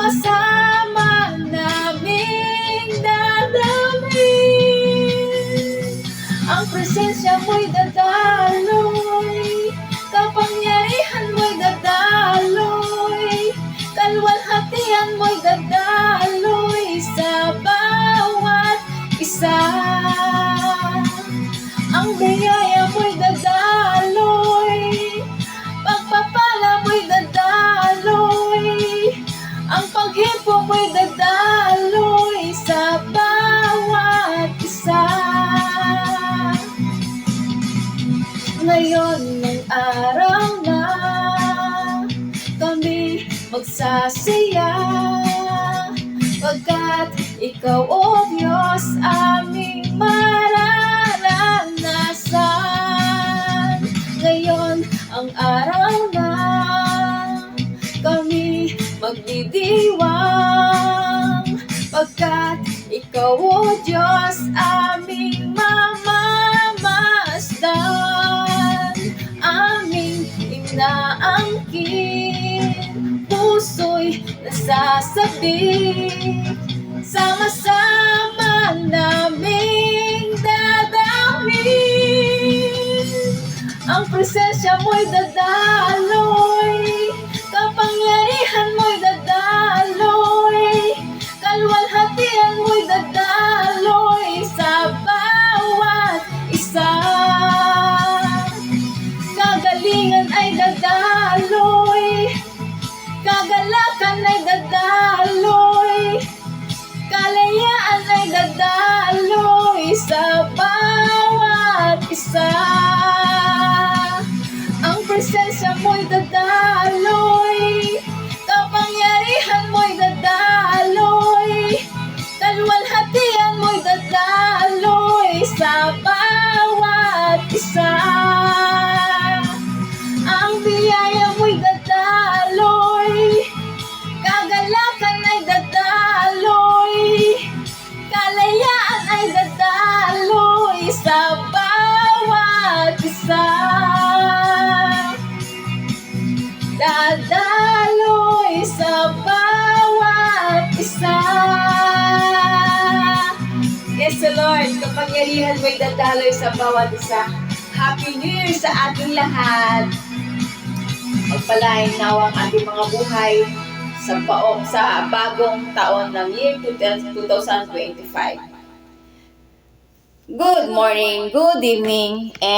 Sama-sama naming dadalhin. Ang presensya mo'y dadaloy, kapangyarihan mo'y dadaloy, kalwalhatian mo'y dadaloy sa bawat isa. Ang biyaya mo'y dadaloy, pagpapala mo'y dadaloy, ang paghipo mo'y dadaloy sa bawat isa. Ngayon ng araw na kami magsasaya, pagkat ikaw, O Diyos, aming mararanasan. Ngayon ang araw na kami magdidiwang, pagkat ikaw, O Diyos, aming mamamasdan. Aming inaangkin, puso'y nasasabik, sama-sama naming dadalhin. Ang presensya mo'y dadaloy, kapangyarihan mo'y dadaloy, kalwalhatian mo'y dadaloy sa bawat isa. Kagalingan ay dadaloy, kagalakan ay dadaloy, kalayaan ay dadaloy sa bawat isa. Ang presensya mo'y dadaloy, kapangyarihan mo'y dadaloy, kalwalhatian mo'y dadaloy sa bawat isa. Ang biyaya mo'y dadaloy, kagalakan ay dadaloy, kalayaan ay dadaloy sa bawat isa. Dadaloy sa bawat isa. Yes, Lord, kapangyarihan mo'y dadaloy sa bawat isa. Happy New Year sa ating lahat. Magpalain nawa ang ating mga buhay sa bagong taon ng year 2025. Good morning, good evening, and